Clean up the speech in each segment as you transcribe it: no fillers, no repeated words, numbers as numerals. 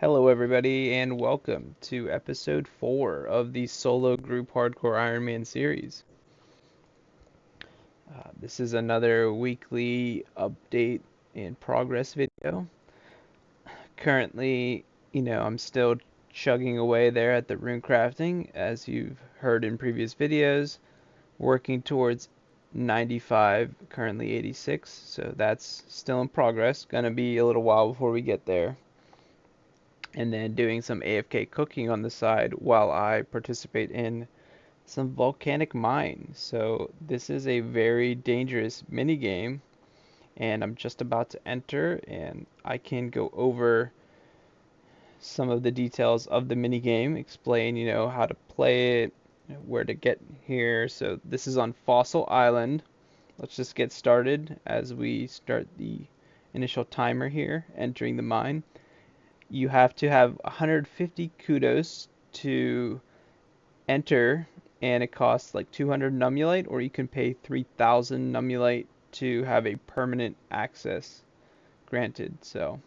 Hello, everybody, and welcome to episode 4 of the solo group hardcore Ironman series. This is another weekly update and progress video. Currently, I'm still chugging away there at the rune crafting, as you've heard in previous videos, working towards 95, currently 86, so that's still in progress. Gonna be a little while before we get there. And then doing some AFK cooking on the side while I participate in some volcanic mine. So this is a very dangerous mini game, and I'm just about to enter, and I can go over some of the details of the mini game, explain, how to play it, where to get here. So this is on Fossil Island. Let's just get started as we start the initial timer here, entering the mine. You have to have 150 kudos to enter, and it costs like 200 numulite, or you can pay 3,000 numulite to have a permanent access granted. So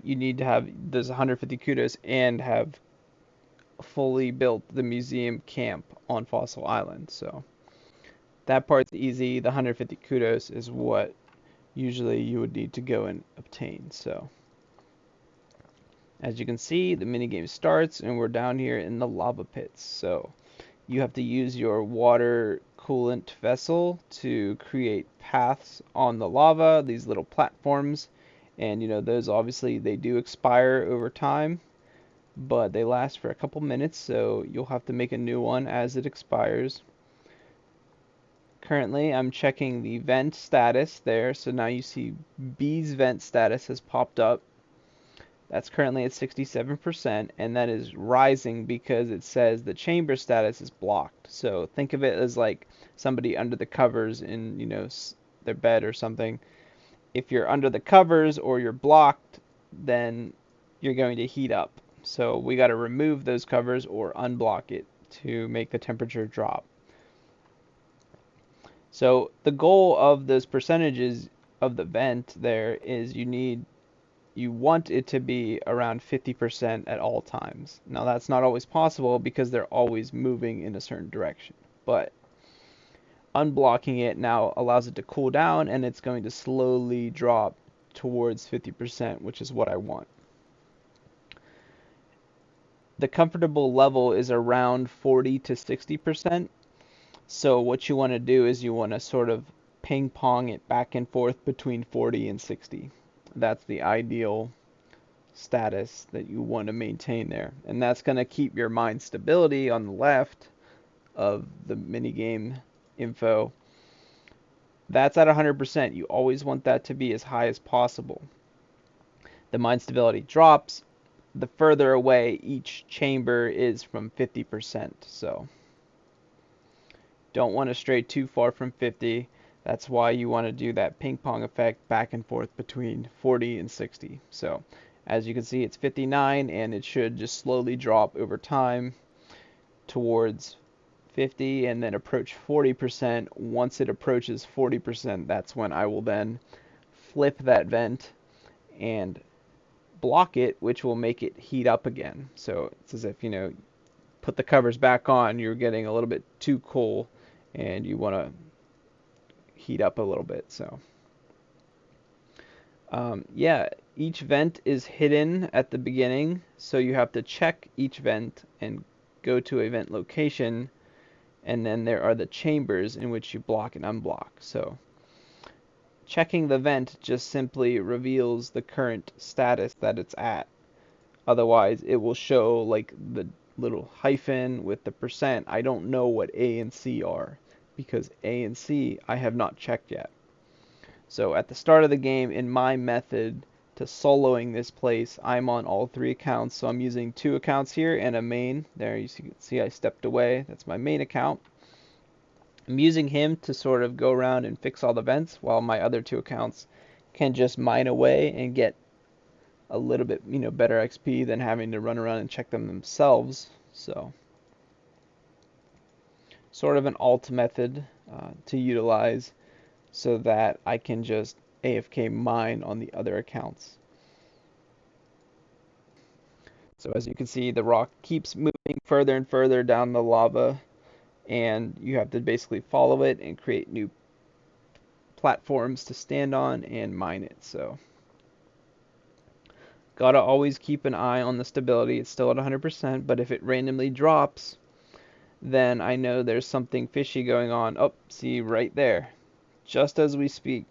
you need to have those 150 kudos and have fully built the museum camp on Fossil Island. So that part's easy. The 150 kudos is what usually you would need to go and obtain. So as you can see, the minigame starts and we're down here in the lava pits. So you have to use your water coolant vessel to create paths on the lava, these little platforms. And those obviously they do expire over time, but they last for a couple minutes, so you'll have to make a new one as it expires. Currently, I'm checking the vent status there, so now you see B's vent status has popped up. That's currently at 67%, and that is rising because it says the chamber status is blocked. So think of it as like somebody under the covers in, their bed or something. If you're under the covers or you're blocked, then you're going to heat up. So we got to remove those covers or unblock it to make the temperature drop. So the goal of those percentages of the vent there is you want it to be around 50% at all times. Now that's not always possible because they're always moving in a certain direction, but unblocking it now allows it to cool down, and it's going to slowly drop towards 50%, which is what I want. The comfortable level is around 40 to 60%. So what you want to do is you want to sort of ping pong it back and forth between 40 and 60. That's the ideal status that you want to maintain there. And that's going to keep your mind stability on the left of the minigame info. That's at 100%. You always want that to be as high as possible. The mind stability drops the further away each chamber is from 50%. So don't want to stray too far from 50. That's why you want to do that ping pong effect back and forth between 40 and 60. So as you can see, it's 59, and it should just slowly drop over time towards 50 and then approach 40%. Once it approaches 40%, that's when I will then flip that vent and block it, which will make it heat up again. So it's as if, put the covers back on, you're getting a little bit too cool and you want to heat up a little bit. So yeah, each vent is hidden at the beginning, so you have to check each vent and go to a vent location, and then there are the chambers in which you block and unblock. So checking the vent just simply reveals the current status that it's at. Otherwise, it will show like the little hyphen with the percent. I don't know what A and C are because A and C I have not checked yet. So at the start of the game, in my method to soloing this place, I'm on all 3 accounts. So I'm using 2 accounts here and a main. There you can see I stepped away. That's my main account. I'm using him to sort of go around and fix all the vents, while my other 2 accounts can just mine away and get a little bit, better XP than having to run around and check them themselves. So sort of an alt method to utilize so that I can just AFK mine on the other accounts. So as you can see, the rock keeps moving further and further down the lava, and you have to basically follow it and create new platforms to stand on and mine it. So gotta always keep an eye on the stability. It's still at 100%, but if it randomly drops, then I know there's something fishy going on. Oh, see right there. Just as we speak,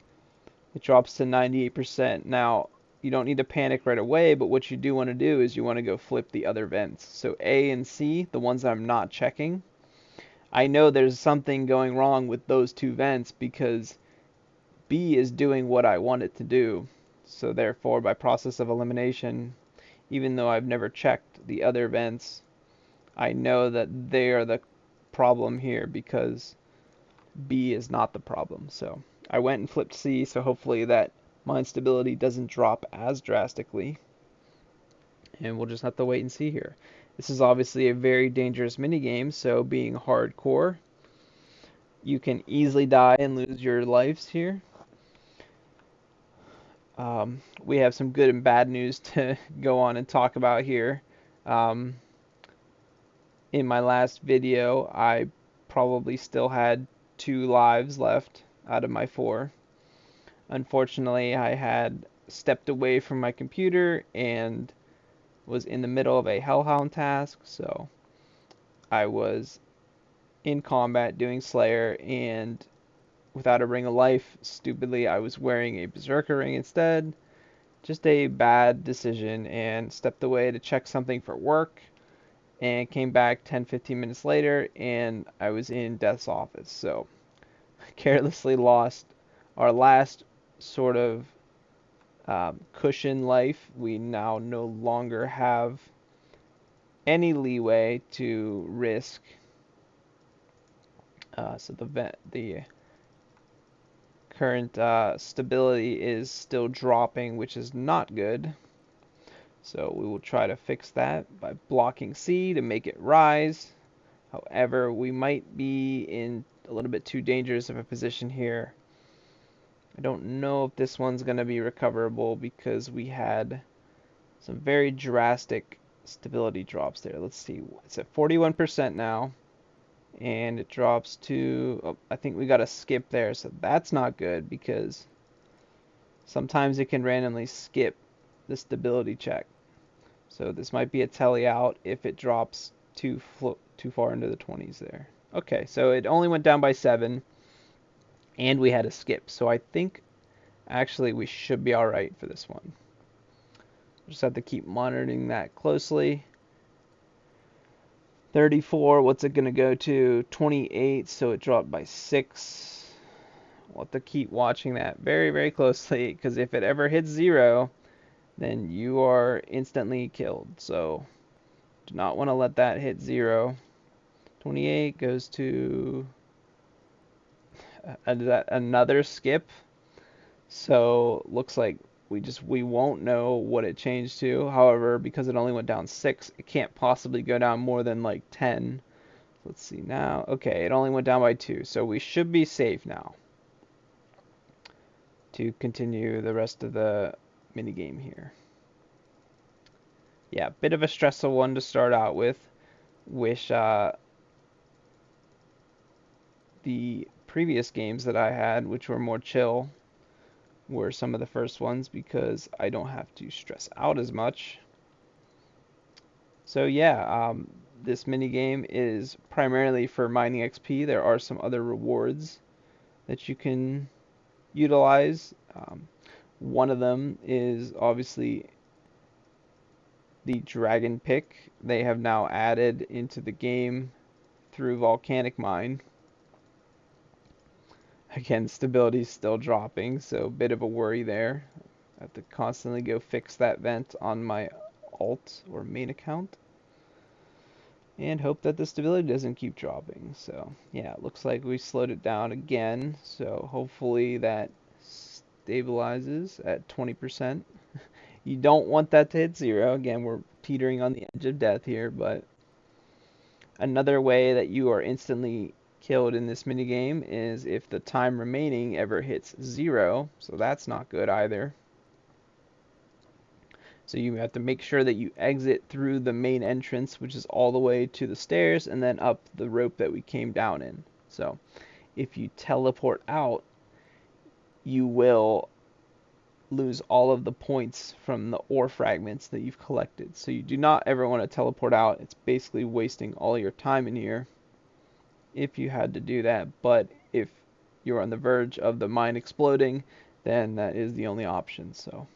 it drops to 98%. Now, you don't need to panic right away, but what you do want to do is you want to go flip the other vents. So A and C, the ones I'm not checking, I know there's something going wrong with those two vents because B is doing what I want it to do. So therefore, by process of elimination, even though I've never checked the other vents, I know that they are the problem here because B is not the problem. So I went and flipped C, so hopefully that mine stability doesn't drop as drastically. And we'll just have to wait and see here. This is obviously a very dangerous minigame, so being hardcore, you can easily die and lose your lives here. We have some good and bad news to go on and talk about here. Um, in my last video, I probably still had 2 lives left out of my 4. Unfortunately, I had stepped away from my computer and was in the middle of a Hellhound task, so I was in combat doing Slayer, and without a ring of life, stupidly, I was wearing a Berserker ring instead. Just a bad decision, and stepped away to check something for work, and came back 10-15 minutes later, and I was in Death's office. So, carelessly lost our last sort of cushion life. We now no longer have any leeway to risk. So the current stability is still dropping, which is not good. So we will try to fix that by blocking C to make it rise. However, we might be in a little bit too dangerous of a position here. I don't know if this one's going to be recoverable because we had some very drastic stability drops there. Let's see. It's at 41% now. And it drops to, oh, I think we got a skip there, so that's not good because sometimes it can randomly skip the stability check. So this might be a telly out if it drops too far into the 20s there. Okay, so it only went down by 7, and we had a skip. So I think actually we should be all right for this one. Just have to keep monitoring that closely. 34, what's it going to go to? 28, so it dropped by 6. We'll have to keep watching that very, very closely, because if it ever hits 0, then you are instantly killed. So do not want to let that hit 0. 28 goes to another skip. So looks like we won't know what it changed to. However, because it only went down 6, it can't possibly go down more than like 10. Let's see now. Okay, it only went down by 2, so we should be safe now to continue the rest of the minigame here. Yeah, bit of a stressful one to start out with. Wish the previous games that I had, which were more chill, were some of the first ones because I don't have to stress out as much. So yeah, this mini game is primarily for mining XP. There are some other rewards that you can utilize. One of them is obviously the dragon pick. They have now added into the game through Volcanic Mine. Again, stability is still dropping, so a bit of a worry there. I have to constantly go fix that vent on my alt or main account and hope that the stability doesn't keep dropping. So yeah, it looks like we slowed it down again, so hopefully that stabilizes at 20%. You don't want that to hit 0. Again, we're teetering on the edge of death here, but another way that you are instantly killed in this minigame is if the time remaining ever hits 0, so that's not good either. So you have to make sure that you exit through the main entrance, which is all the way to the stairs, and then up the rope that we came down in. So if you teleport out, you will lose all of the points from the ore fragments that you've collected. So you do not ever want to teleport out. It's basically wasting all your time in here if you had to do that. But if you're on the verge of the mine exploding, then that is the only option. So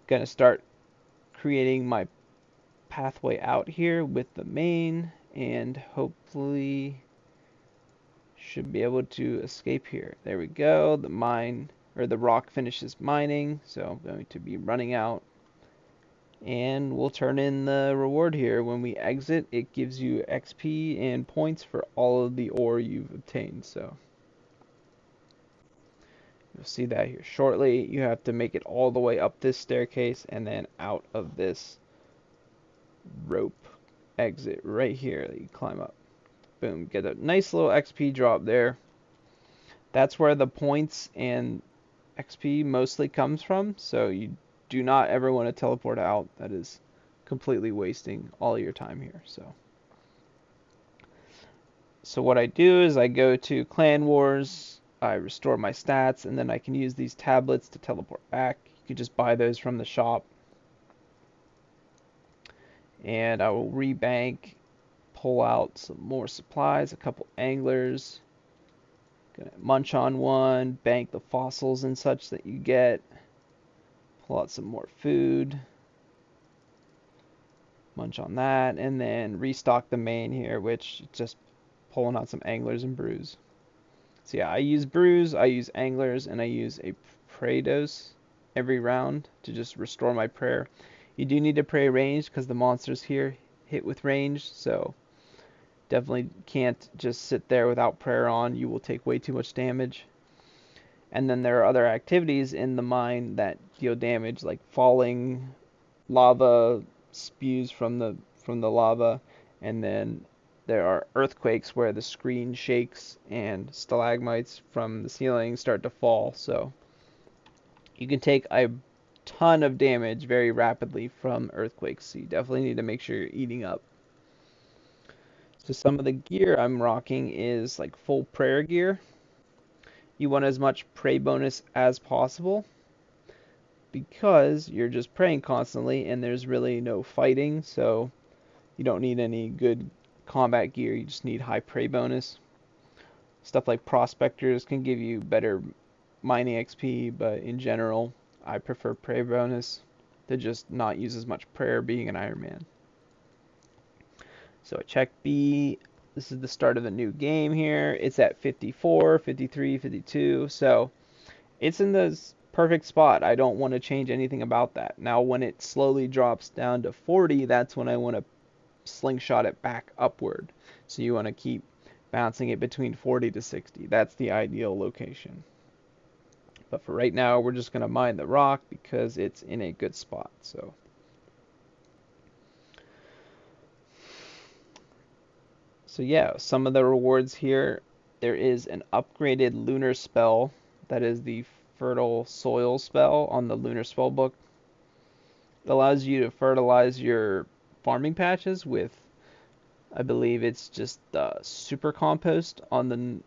gonna start creating my pathway out here with the main, and hopefully should be able to escape here. There we go. The mine, or the rock, finishes mining, so I'm going to be running out, and we'll turn in the reward here. When we exit, it gives you XP and points for all of the ore you've obtained. So you'll see that here shortly. You have to make it all the way up this staircase and then out of this rope exit right here that you climb up. Boom, get a nice little XP drop there. That's where the points and XP mostly comes from, so you do not ever want to teleport out. That is completely wasting all your time here. So what I do is I go to Clan Wars, I restore my stats, and then I can use these tablets to teleport back. You can just buy those from the shop. And I will rebank, pull out some more supplies, a couple anglers. Gonna munch on one, bank the fossils and such that you get. Pull out some more food. Munch on that, and then restock the main here, which is just pulling out some anglers and brews. So yeah, I use brews, I use anglers, and I use a pray dose every round to just restore my prayer. You do need to pray range because the monsters here hit with range, so definitely can't just sit there without prayer on. You will take way too much damage. And then there are other activities in the mine that deal damage, like falling lava spews from the lava, and then there are earthquakes where the screen shakes and stalagmites from the ceiling start to fall. So you can take a ton of damage very rapidly from earthquakes. So you definitely need to make sure you're eating up. So some of the gear I'm rocking is like full prayer gear. You want as much pray bonus as possible because you're just praying constantly and there's really no fighting, so you don't need any good combat gear. You just need high pray bonus. Stuff like prospectors can give you better mining XP, but in general, I prefer pray bonus to just not use as much prayer being an Ironman. So I check B. This is the start of a new game here. It's at 54, 53, 52. So it's in the perfect spot. I don't want to change anything about that. Now, when it slowly drops down to 40, that's when I want to slingshot it back upward. So you want to keep bouncing it between 40 to 60. That's the ideal location. But for right now, we're just going to mine the rock because it's in a good spot. So yeah, some of the rewards here, there is an upgraded lunar spell. That is the fertile soil spell on the lunar spell book. It allows you to fertilize your farming patches with, I believe it's just super compost on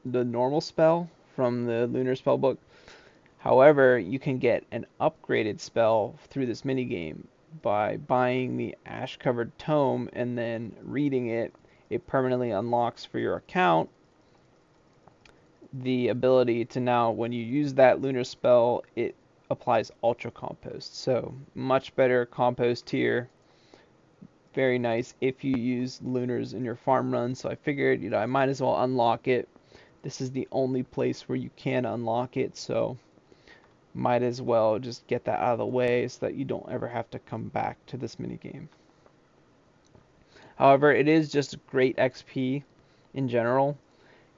the normal spell from the lunar spell book. However, you can get an upgraded spell through this minigame by buying the ash covered tome and then reading it. It permanently unlocks for your account the ability to now, when you use that lunar spell, it applies ultra compost. So much better compost here. Very nice if you use lunars in your farm run. So I figured, I might as well unlock it. This is the only place where you can unlock it, so might as well just get that out of the way so that you don't ever have to come back to this minigame. However, it is just great XP in general.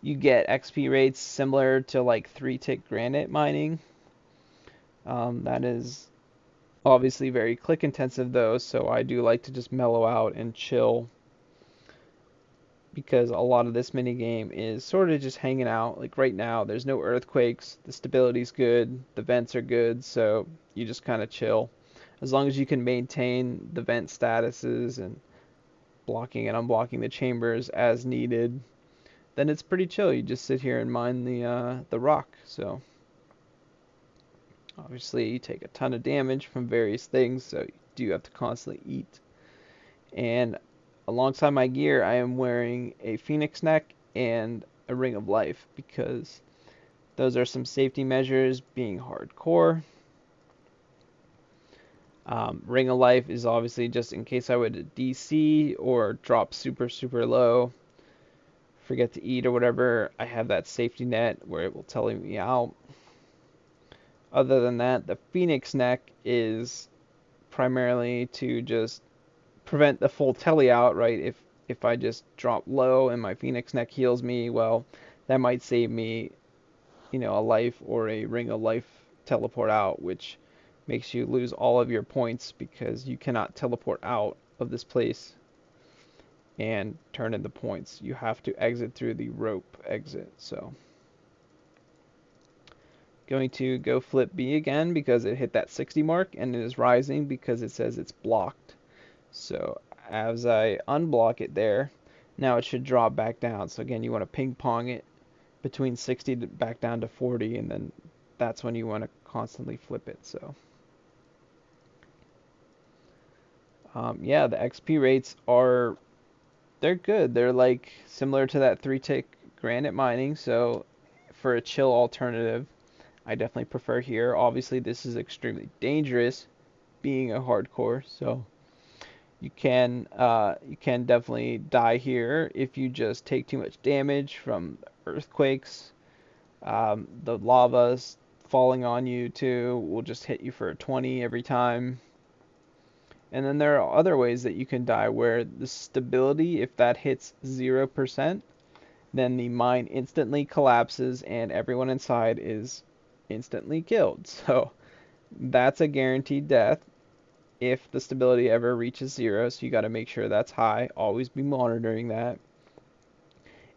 You get XP rates similar to like 3-tick granite mining. That is obviously very click intensive though, so I do like to just mellow out and chill because a lot of this mini game is sort of just hanging out. Like right now, there's no earthquakes, the stability's good, the vents are good, so you just kind of chill. As long as you can maintain the vent statuses and blocking and unblocking the chambers as needed, then it's pretty chill. You just sit here and mine the rock. So obviously you take a ton of damage from various things, so you do have to constantly eat. And alongside my gear, I am wearing a Phoenix neck and a Ring of Life because those are some safety measures being hardcore. Ring of Life is obviously just in case I would DC or drop super, super low, forget to eat or whatever, I have that safety net where it will tell me out. Other than that, the Phoenix neck is primarily to just prevent the full telly out, right? If I just drop low and my Phoenix neck heals me, well, that might save me, a life or a Ring of Life teleport out, which makes you lose all of your points because you cannot teleport out of this place and turn into points. You have to exit through the rope exit. So going to go flip B again because it hit that 60 mark and it is rising because it says it's blocked. So as I unblock it there, now it should drop back down. So again, you want to ping pong it between 60 to back down to 40, and then that's when you want to constantly flip it. So yeah, the XP rates they're good. They're like similar to that 3-tick granite mining. So for a chill alternative, I definitely prefer here. Obviously, this is extremely dangerous being a hardcore, so you can definitely die here if you just take too much damage from earthquakes. The lava's falling on you too will just hit you for a 20 every time. And then there are other ways that you can die where the stability, if that hits 0%, then the mine instantly collapses and everyone inside is instantly killed. So that's a guaranteed death if the stability ever reaches 0. So you got to make sure that's high. Always be monitoring that.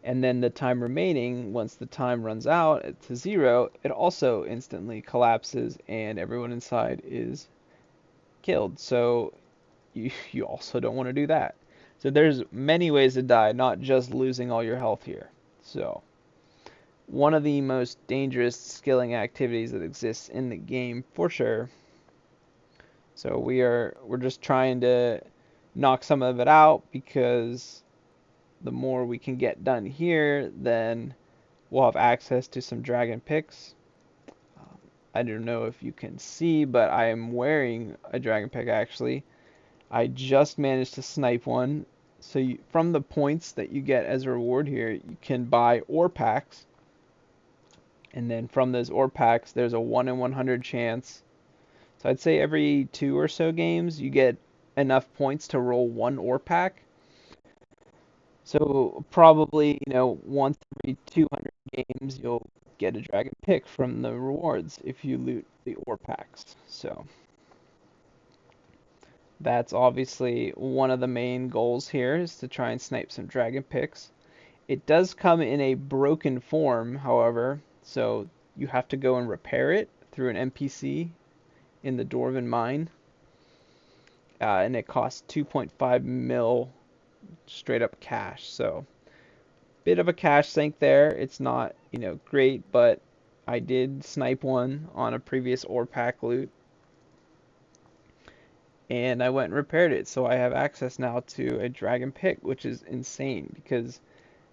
And then the time remaining, once the time runs out to 0, it also instantly collapses and everyone inside is killed. So you also don't want to do that. So there's many ways to die, not just losing all your health here. So one of the most dangerous skilling activities that exists in the game for sure. So we're just trying to knock some of it out because the more we can get done here, then we'll have access to some dragon picks. I don't know if you can see, but I am wearing a dragon pick actually. I just managed to snipe one. So from the points that you get as a reward here, you can buy ore packs. And then from those ore packs, there's a 1 in 100 chance. So I'd say every 2 or so games, you get enough points to roll one ore pack. So probably, once every 200 games, you'll get a dragon pick from the rewards if you loot the ore packs. So that's obviously one of the main goals here is to try and snipe some dragon picks. It does come in a broken form, however, so you have to go and repair it through an NPC in the Dwarven Mine. And it costs 2.5 mil straight up cash. So bit of a cash sink there. It's not, great, but I did snipe one on a previous ore pack loot. And I went and repaired it. So I have access now to a dragon pick, which is insane because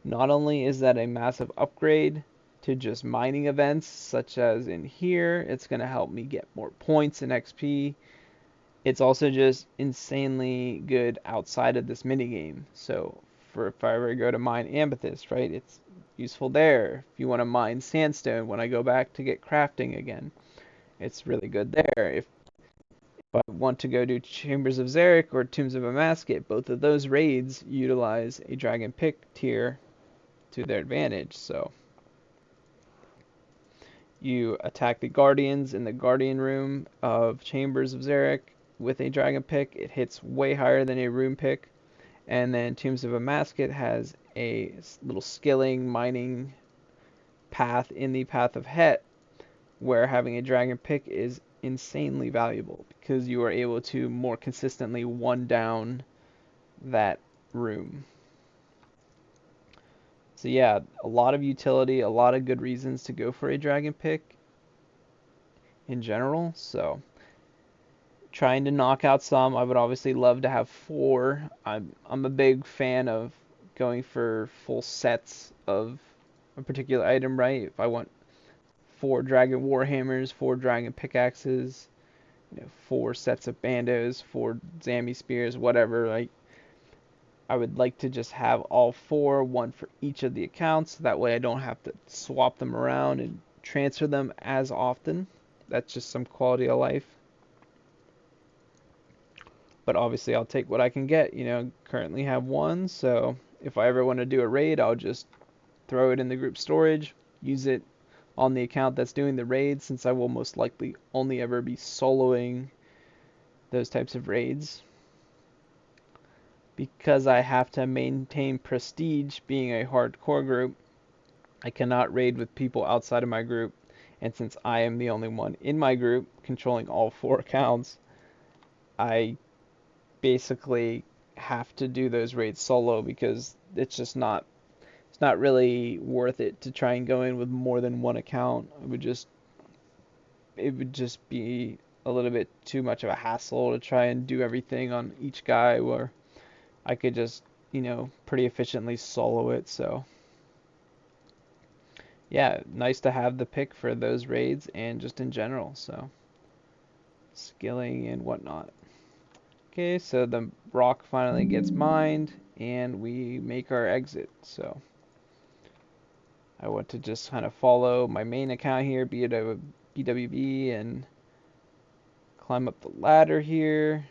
not only is that a massive upgrade to just mining events, such as in here, it's going to help me get more points and XP. It's also just insanely good outside of this minigame. So if I ever go to mine amethyst, right, it's useful there. If you want to mine sandstone when I go back to get crafting again, it's really good there. If I want to go do Chambers of Xeric or Tombs of Amasket, both of those raids utilize a dragon pick tier to their advantage. So you attack the guardians in the guardian room of Chambers of Xeric with a dragon pick. It hits way higher than a rune pick. And then Tombs of Amasket has a little skilling mining path in the path of Het, where having a dragon pick is insanely valuable because you are able to more consistently one down that room. So yeah, a lot of utility, a lot of good reasons to go for a dragon pick in general. So trying to knock out some. I would obviously love to have four. I'm a big fan of going for full sets of a particular item, right? If I want four dragon warhammers, four dragon pickaxes, four sets of bandos, four Zammy spears, whatever. Like I would like to just have all four, one for each of the accounts. That way I don't have to swap them around and transfer them as often. That's just some quality of life. But obviously I'll take what I can get. Currently have one, so if I ever want to do a raid, I'll just throw it in the group storage, use it on the account that's doing the raid, since I will most likely only ever be soloing those types of raids. Because I have to maintain prestige being a hardcore group, I cannot raid with people outside of my group, and since I am the only one in my group controlling all four accounts, I basically have to do those raids solo because it's not really worth it to try and go in with more than one account. It would just be a little bit too much of a hassle to try and do everything on each guy, where I could just, pretty efficiently solo it. So yeah, nice to have the pick for those raids and just in general. So skilling and whatnot. Okay, so the rock finally gets mined and we make our exit. So I want to just kind of follow my main account here, BWB, and climb up the ladder here,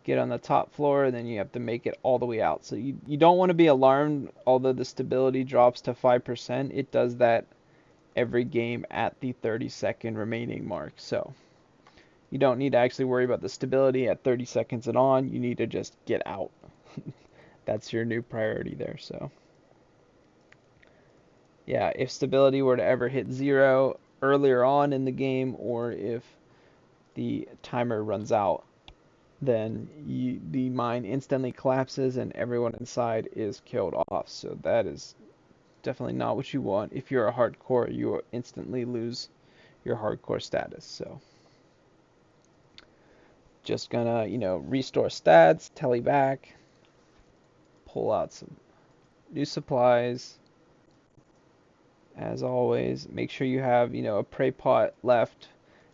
get on the top floor, and then you have to make it all the way out. So you don't want to be alarmed, although the stability drops to 5%. It does that every game at the 30-second remaining mark. So you don't need to actually worry about the stability at 30 seconds and on. You need to just get out. That's your new priority there. So yeah, if stability were to ever hit 0 earlier on in the game, or if the timer runs out, then the mine instantly collapses and everyone inside is killed off. So that is definitely not what you want. If you're a hardcore, you will instantly lose your hardcore status. So just gonna, restore stats, tele back, pull out some new supplies. As always, make sure you have, a prey pot left,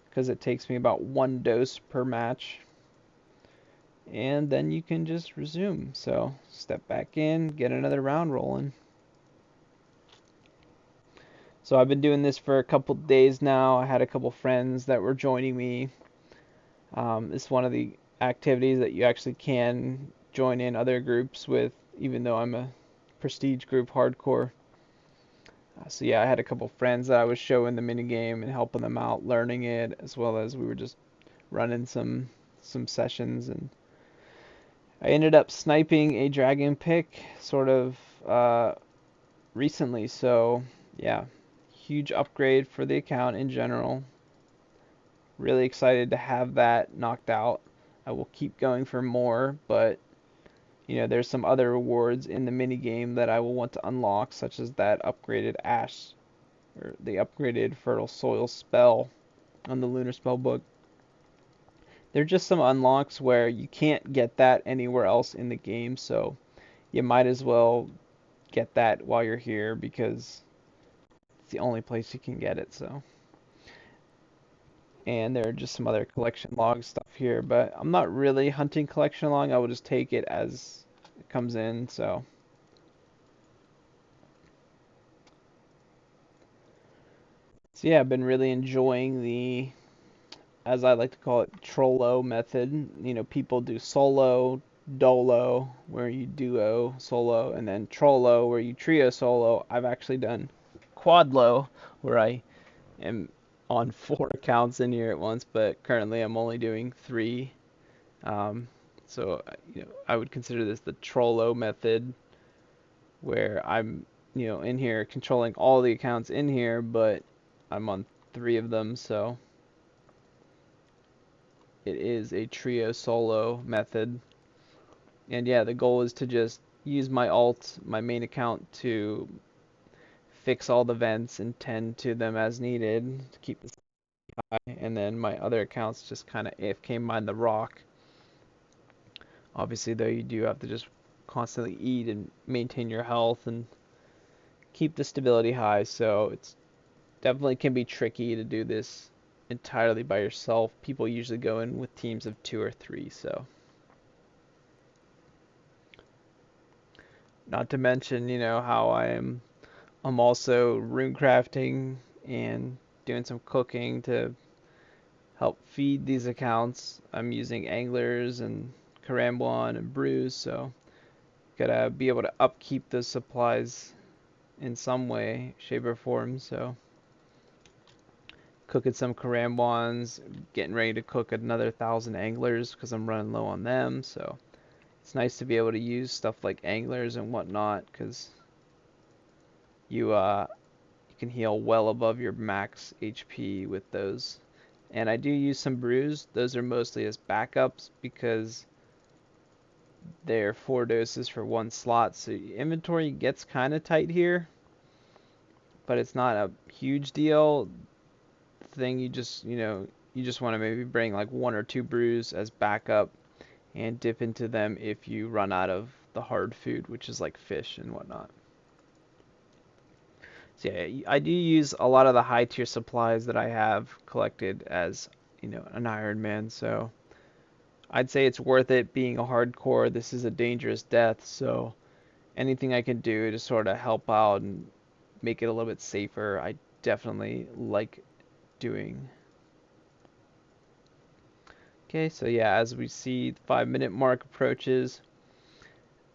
because it takes me about 1 dose per match. And then you can just resume. So step back in, get another round rolling. So I've been doing this for a couple days now. I had a couple friends that were joining me. It's one of the activities that you actually can join in other groups with, even though I'm a prestige group hardcore. So yeah, I had a couple friends that I was showing the minigame and helping them out learning it, as well as we were just running some sessions, and I ended up sniping a dragon pick sort of recently. So yeah, huge upgrade for the account in general. Really excited to have that knocked out. I will keep going for more, but there's some other rewards in the mini game that I will want to unlock, such as that upgraded ash, or the upgraded fertile soil spell on the lunar spell book. There are just some unlocks where you can't get that anywhere else in the game, so you might as well get that while you're here, because it's the only place you can get it. So, and there are just some other collection log stuff here, but I'm not really hunting collection log. I will just take it as it comes in. So yeah, I've been really enjoying the, as I like to call it, trollo method. People do solo, dolo, where you duo solo, and then trollo, where you trio solo. I've actually done quadlo, where I am on 4 accounts in here at once, but currently I'm only doing 3. So I would consider this the trollo method, where I'm, in here controlling all the accounts in here, but I'm on 3 of them, so it is a trio solo method. And yeah, the goal is to just use my main account, to fix all the vents and tend to them as needed to keep the high, and then my other accounts just kind of AFK mine the rock. Obviously, though, you do have to just constantly eat and maintain your health and keep the stability high, so it's definitely can be tricky to do this entirely by yourself. People usually go in with teams of 2 or 3, so not to mention, how I'm also rune crafting and doing some cooking to help feed these accounts. I'm using anglers and Karambwan and brews, so gotta be able to upkeep those supplies in some way, shape, or form. So cooking some Karambwans, getting ready to cook another 1,000 anglers because I'm running low on them. So it's nice to be able to use stuff like anglers and whatnot, because you can heal well above your max HP with those. And I do use some brews. Those are mostly as backups because they're 4 doses for 1 slot. So inventory gets kind of tight here, but it's not a huge deal. The thing you just want to maybe bring like 1 or 2 brews as backup and dip into them if you run out of the hard food, which is like fish and whatnot. So yeah, I do use a lot of the high tier supplies that I have collected as, an Ironman. So I'd say it's worth it being a hardcore. This is a dangerous death, so anything I can do to sort of help out and make it a little bit safer, I definitely like doing. Okay, so yeah, as we see the 5 minute mark approaches,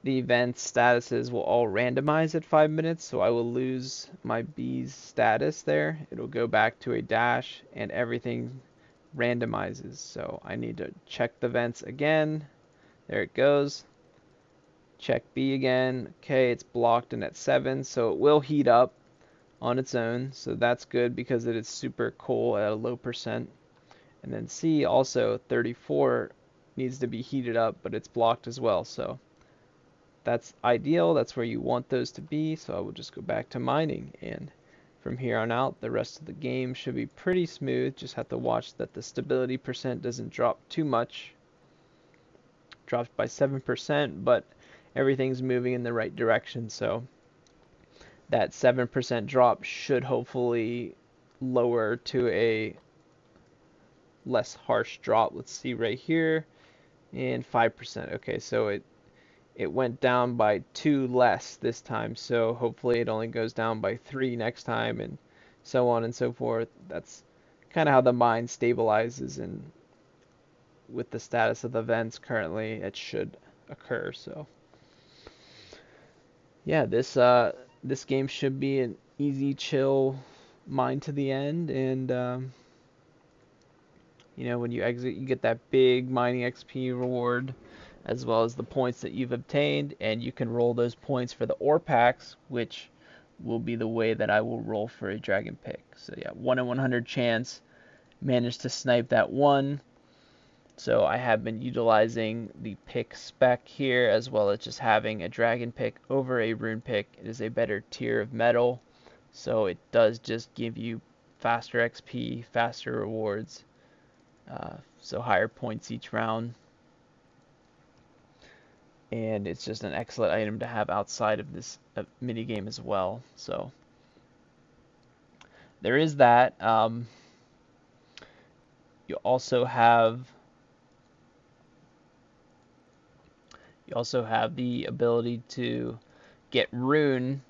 the event statuses will all randomize at 5 minutes, so I will lose my B's status there. It'll go back to a dash and everything randomizes. So I need to check the vents again. There it goes. Check B again. Okay, it's blocked and at 7, so it will heat up on its own. So that's good because it is super cool at a low percent. And then C also 34 needs to be heated up, but it's blocked as well. So that's ideal. That's where you want those to be. So I will just go back to mining, and from here on out, the rest of the game should be pretty smooth. Just have to watch that the stability percent doesn't drop too much. Dropped by 7%, but everything's moving in the right direction. So that 7% drop should hopefully lower to a less harsh drop. Let's see right here, and 5%. Okay, so it went down by 2 less this time, so hopefully it only goes down by 3 next time, and so on and so forth. That's kind of how the mine stabilizes, and with the status of the vents currently, it should occur. So yeah, this game should be an easy, chill mine to the end, and when you exit, you get that big mining XP reward, as well as the points that you've obtained, and you can roll those points for the ore packs, which will be the way that I will roll for a dragon pick. So yeah, 1 in 100 chance, managed to snipe that one. So I have been utilizing the pick spec here, as well as just having a dragon pick over a rune pick. It is a better tier of metal, so it does just give you faster XP, faster rewards, so higher points each round. And it's just an excellent item to have outside of this mini game as well. So there is that. You also have the ability to get rune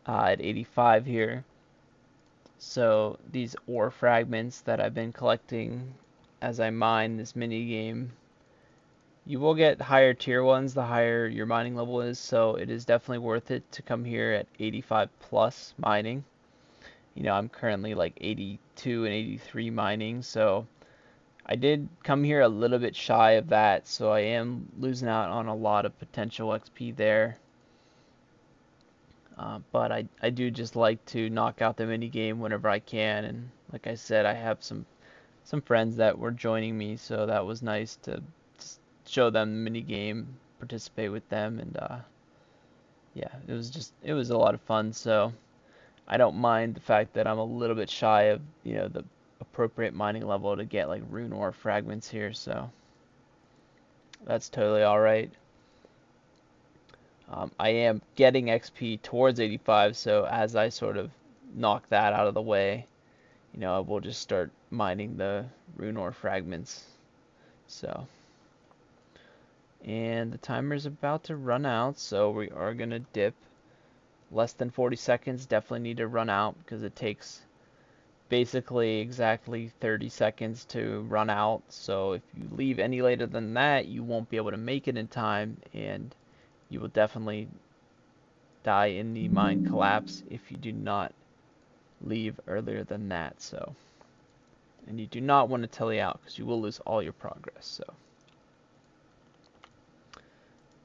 at 85 here. So these ore fragments that I've been collecting as I mine this mini game, you will get higher tier ones the higher your mining level is, so it is definitely worth it to come here at 85 plus mining. I'm currently like 82 and 83 mining, so I did come here a little bit shy of that, so I am losing out on a lot of potential XP there. But I do just like to knock out the mini game whenever I can, and like I said, I have some friends that were joining me, so that was nice to just show them the mini game, participate with them, and yeah, it was a lot of fun. So I don't mind the fact that I'm a little bit shy of the appropriate mining level to get like rune ore fragments here, so that's totally all right. I am getting XP towards 85, so as I sort of knock that out of the way, I will just start mining the rune ore fragments. So, and the timer is about to run out, so we are gonna dip. Less than 40 seconds, definitely need to run out because it takes basically exactly 30 seconds to run out. So if you leave any later than that, you won't be able to make it in time, and you will definitely die in the mine collapse if you do not leave earlier than that. So, and you do not want to tele out because you will lose all your progress. So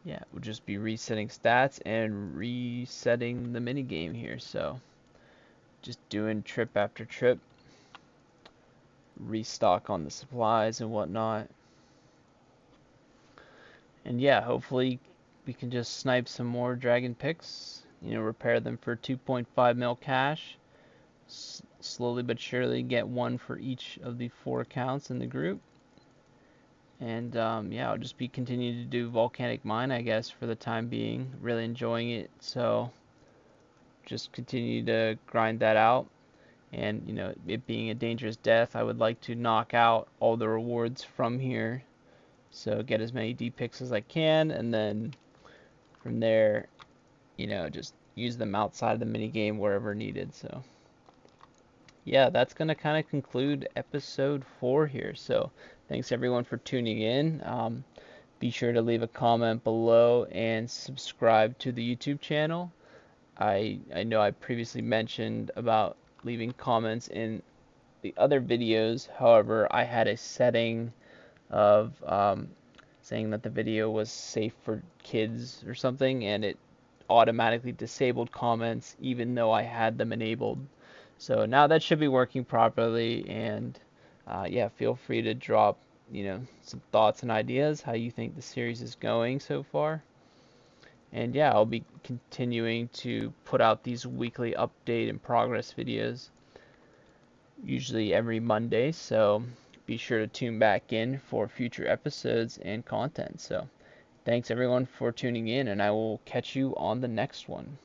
yeah, we'll just be resetting stats and resetting the mini game here. So just doing trip after trip, restock on the supplies and whatnot. And yeah, hopefully we can just snipe some more dragon picks, repair them for 2.5 mil cash. Slowly but surely get one for each of the 4 accounts in the group. And yeah, I'll just be continuing to do volcanic mine, I guess, for the time being. Really enjoying it, so just continue to grind that out. And it being a dangerous death, I would like to knock out all the rewards from here, so get as many D picks as I can, and then from there, just use them outside of the mini game wherever needed. So yeah, that's gonna kind of conclude episode 4 here. So thanks everyone for tuning in. Be sure to leave a comment below and subscribe to the YouTube channel. I know I previously mentioned about leaving comments in the other videos. However, I had a setting of saying that the video was safe for kids or something, and it automatically disabled comments even though I had them enabled. So now that should be working properly, and yeah, feel free to drop, some thoughts and ideas, how you think the series is going so far. And yeah, I'll be continuing to put out these weekly update and progress videos, usually every Monday, so be sure to tune back in for future episodes and content. So thanks everyone for tuning in, and I will catch you on the next one.